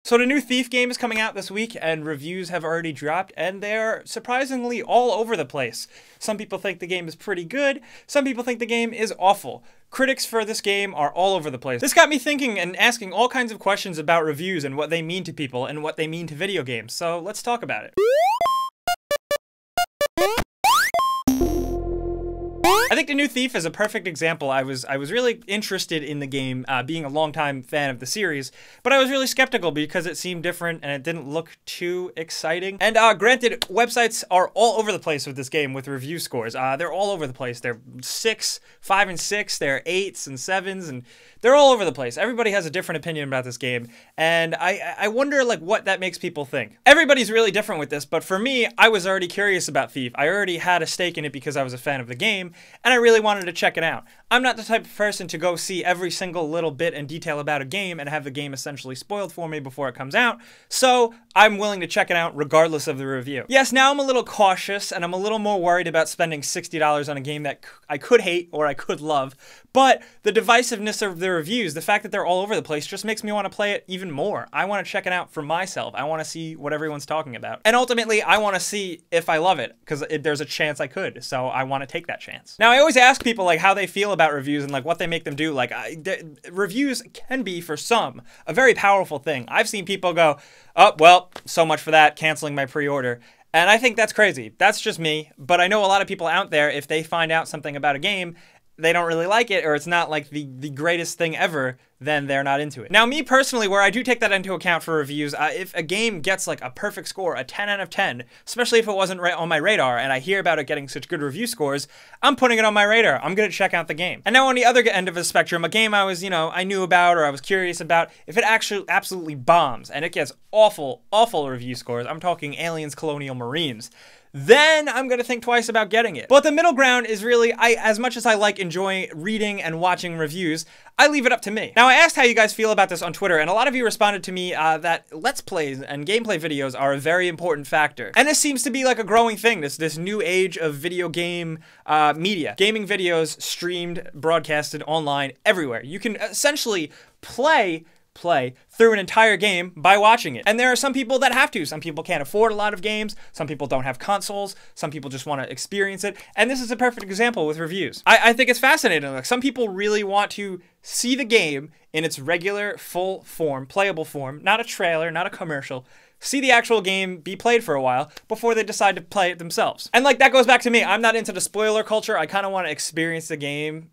So the new Thief game is coming out this week, and reviews have already dropped, and they're surprisingly all over the place. Some people think the game is pretty good, some people think the game is awful. Critics for this game are all over the place. This got me thinking and asking all kinds of questions about reviews and what they mean to people and what they mean to video games, so let's talk about it. I think the new Thief is a perfect example. I was really interested in the game, being a longtime fan of the series, but I was really skeptical because it seemed different and it didn't look too exciting. And granted, websites are all over the place with this game with review scores. They're all over the place. They're 6, 5, and 6. They're 8s and 7s, and they're all over the place. Everybody has a different opinion about this game, and I wonder like what that makes people think. Everybody's really different with this, but for me, I was already curious about Thief. I already had a stake in it because I was a fan of the game, and I really wanted to check it out. I'm not the type of person to go see every single little bit and detail about a game and have the game essentially spoiled for me before it comes out, so I'm willing to check it out regardless of the review. Yes, now I'm a little cautious and I'm a little more worried about spending $60 on a game that I could hate or I could love, but the divisiveness of the reviews, the fact that they're all over the place, just makes me want to play it even more. I want to check it out for myself. I want to see what everyone's talking about. And ultimately, I want to see if I love it, because there's a chance I could, so I want to take that chance. Now, I always ask people like how they feel about reviews and like what they make them do. Like, reviews can be, for some, a very powerful thing. I've seen people go, oh, well, so much for that, canceling my pre-order. And I think that's crazy. That's just me. But I know a lot of people out there, if they find out something about a game, they don't really like it, or it's not like the greatest thing ever, then they're not into it. Now, me personally, where I do take that into account for reviews, if a game gets like a perfect score, a 10 out of 10, especially if it wasn't right on my radar, and I hear about it getting such good review scores, I'm putting it on my radar. I'm gonna check out the game. And now on the other end of the spectrum, a game I was, I knew about or I was curious about, if it actually absolutely bombs and it gets awful, awful review scores, I'm talking Aliens Colonial Marines, then I'm gonna think twice about getting it. But the middle ground is really, as much as I like enjoying reading and watching reviews, I leave it up to me. Now, I asked how you guys feel about this on Twitter, and a lot of you responded to me that Let's Plays and gameplay videos are a very important factor. And this seems to be like a growing thing, this new age of video game media. Gaming videos streamed, broadcasted online, everywhere. You can essentially play through an entire game by watching it. And there are some people that have to. Some people can't afford a lot of games. Some people don't have consoles. Some people just want to experience it. And this is a perfect example with reviews. I think it's fascinating. Like, some people really want to see the game in its regular, full form, playable form, not a trailer, not a commercial. See the actual game be played for a while before they decide to play it themselves. And like, that goes back to me. I'm not into the spoiler culture. I kind of want to experience the game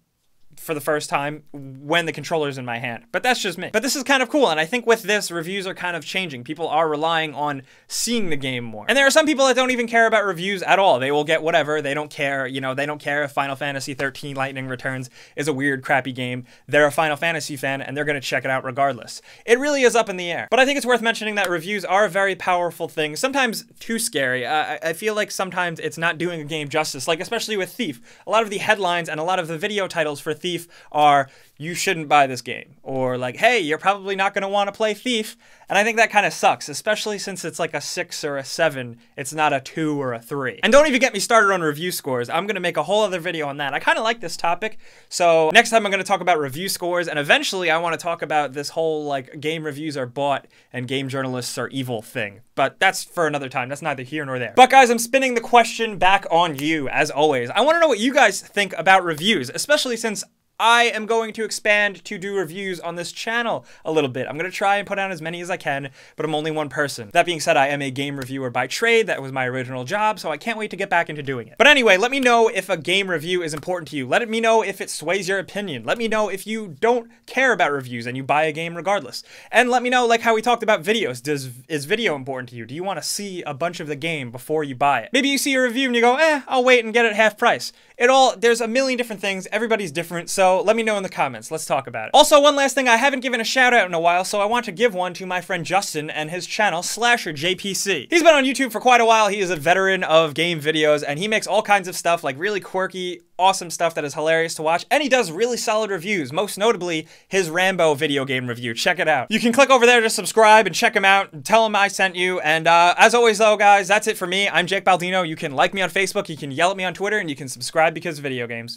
for the first time when the controller's in my hand. But that's just me. But this is kind of cool, and I think with this, reviews are kind of changing. People are relying on seeing the game more. And there are some people that don't even care about reviews at all. They will get whatever. They don't care, they don't care if Final Fantasy 13 Lightning Returns is a weird, crappy game. They're a Final Fantasy fan, and they're gonna check it out regardless. It really is up in the air. But I think it's worth mentioning that reviews are a very powerful thing, sometimes too scary. I feel like sometimes it's not doing a game justice, like especially with Thief. A lot of the headlines and a lot of the video titles for Thief are, you shouldn't buy this game, or like, hey, you're probably not going to want to play Thief. And I think that kind of sucks, especially since it's like a 6 or a 7. It's not a 2 or a 3. And don't even get me started on review scores. I'm going to make a whole other video on that. I kind of like this topic. So next time I'm going to talk about review scores, and eventually I want to talk about this whole like game reviews are bought and game journalists are evil thing. But that's for another time. That's neither here nor there. But guys, I'm spinning the question back on you, as always. I want to know what you guys think about reviews, especially since I am going to expand to do reviews on this channel a little bit. I'm going to try and put out as many as I can, but I'm only one person. That being said, I am a game reviewer by trade. That was my original job, so I can't wait to get back into doing it. But anyway, let me know if a game review is important to you. Let me know if it sways your opinion. Let me know if you don't care about reviews and you buy a game regardless. And let me know, like how we talked about videos. Is video important to you? Do you want to see a bunch of the game before you buy it? Maybe you see a review and you go, I'll wait and get it half price. There's a million different things. Everybody's different, so let me know in the comments. Let's talk about it. Also, one last thing, I haven't given a shout out in a while, so I want to give one to my friend Justin and his channel, Slasher JPC. He's been on YouTube for quite a while. He is a veteran of game videos, and he makes all kinds of stuff, like really quirky, awesome stuff that is hilarious to watch, and he does really solid reviews, most notably his Rambo video game review. Check it out. You can click over there to subscribe and check him out and tell him I sent you, and as always though, guys, that's it for me. I'm Jake Baldino. You can like me on Facebook, you can yell at me on Twitter, and you can subscribe because of video games.